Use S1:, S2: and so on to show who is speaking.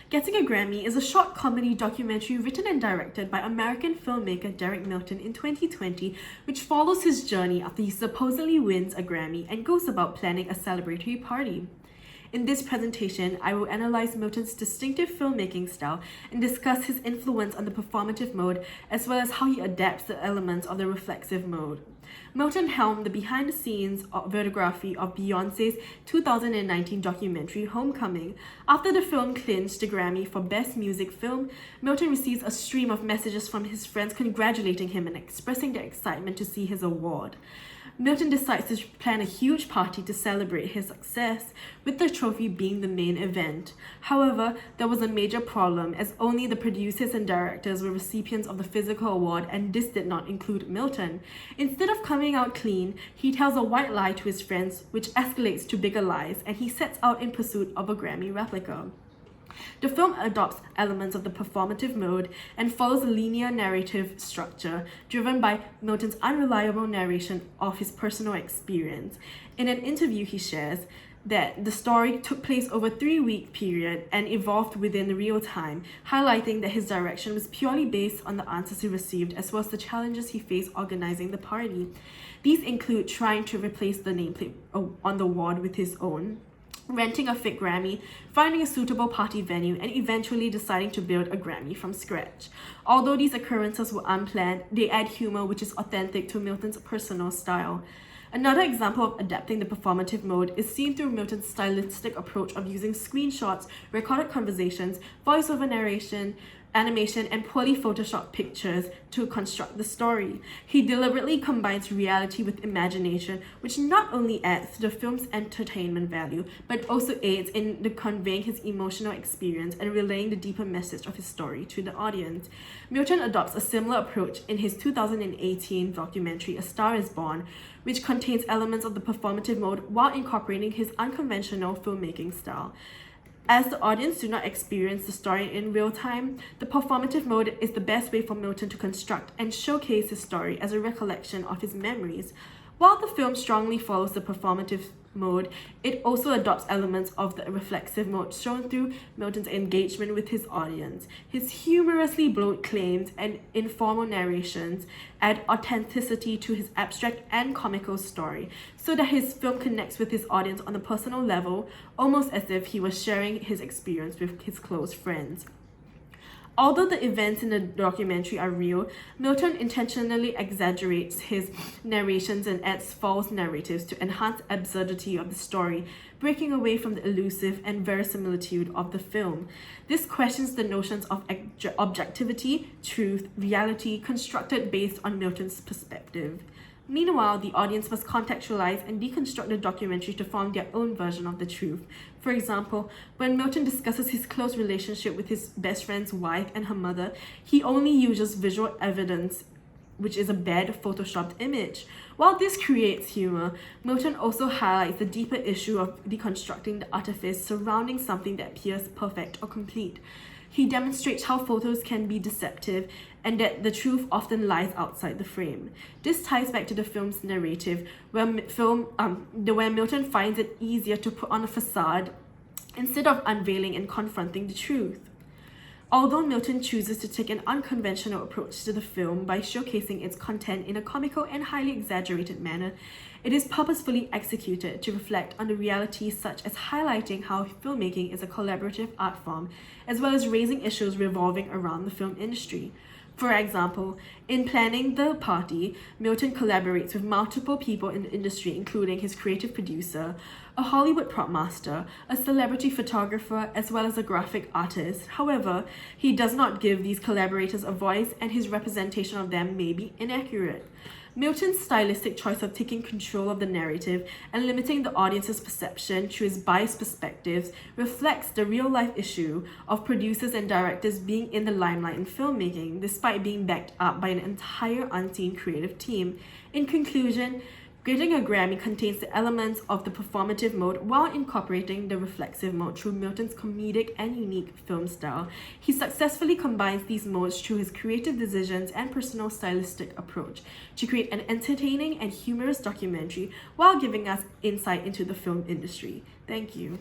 S1: Getting a Grammy is a short comedy documentary written and directed by American filmmaker Derek Milton in 2020, which follows his journey after he supposedly wins a Grammy and goes about planning a celebratory party. In this presentation, I will analyze Milton's distinctive filmmaking style and discuss his influence on the performative mode, as well as how he adapts the elements of the reflexive mode. Milton helmed the behind-the-scenes videography of Beyoncé's 2019 documentary Homecoming. After the film clinched the Grammy for Best Music Film, Milton receives a stream of messages from his friends congratulating him and expressing their excitement to see his award. Milton decides to plan a huge party to celebrate his success, with the trophy being the main event. However, there was a major problem, as only the producers and directors were recipients of the physical award, and this did not include Milton. Instead of coming out clean, he tells a white lie to his friends, which escalates to bigger lies, and he sets out in pursuit of a Grammy replica. The film adopts elements of the performative mode and follows a linear narrative structure driven by Milton's unreliable narration of his personal experience. In an interview, he shares that the story took place over a 3-week period and evolved within real time, highlighting that his direction was purely based on the answers he received as well as the challenges he faced organizing the party. These include trying to replace the nameplate on the wall with his own, renting a fake Grammy, finding a suitable party venue, and eventually deciding to build a Grammy from scratch. Although these occurrences were unplanned, they add humor which is authentic to Milton's personal style. Another example of adapting the performative mode is seen through Milton's stylistic approach of using screenshots, recorded conversations, voiceover narration, animation, and poorly photoshopped pictures to construct the story. He deliberately combines reality with imagination, which not only adds to the film's entertainment value, but also aids in conveying his emotional experience and relaying the deeper message of his story to the audience. Milton adopts a similar approach in his 2018 documentary A Star is Born, which contains elements of the performative mode while incorporating his unconventional filmmaking style. As the audience do not experience the story in real time, the performative mode is the best way for Milton to construct and showcase his story as a recollection of his memories. While the film strongly follows the performative mode, it also adopts elements of the reflexive mode shown through Milton's engagement with his audience. His humorously blown claims and informal narrations add authenticity to his abstract and comical story, so that his film connects with his audience on a personal level, almost as if he was sharing his experience with his close friends. Although the events in the documentary are real, Milton intentionally exaggerates his narrations and adds false narratives to enhance absurdity of the story, breaking away from the elusive and verisimilitude of the film. This questions the notions of objectivity, truth, reality constructed based on Milton's perspective. Meanwhile, the audience must contextualize and deconstruct the documentary to form their own version of the truth. For example, when Milton discusses his close relationship with his best friend's wife and her mother, he only uses visual evidence, which is a bad photoshopped image. While this creates humor, Milton also highlights the deeper issue of deconstructing the artifice surrounding something that appears perfect or complete. He demonstrates how photos can be deceptive and that the truth often lies outside the frame. This ties back to the film's narrative, where Milton finds it easier to put on a facade instead of unveiling and confronting the truth. Although Milton chooses to take an unconventional approach to the film by showcasing its content in a comical and highly exaggerated manner, it is purposefully executed to reflect on the realities such as highlighting how filmmaking is a collaborative art form, as well as raising issues revolving around the film industry. For example, in planning the party, Milton collaborates with multiple people in the industry, including his creative producer, a Hollywood prop master, a celebrity photographer, as well as a graphic artist. However, he does not give these collaborators a voice, and his representation of them may be inaccurate. Milton's stylistic choice of taking control of the narrative and limiting the audience's perception through his biased perspectives reflects the real-life issue of producers and directors being in the limelight in filmmaking, despite being backed up by an entire unseen creative team. In conclusion, Getting a Grammy contains the elements of the performative mode while incorporating the reflexive mode through Milton's comedic and unique film style. He successfully combines these modes through his creative decisions and personal stylistic approach to create an entertaining and humorous documentary while giving us insight into the film industry. Thank you.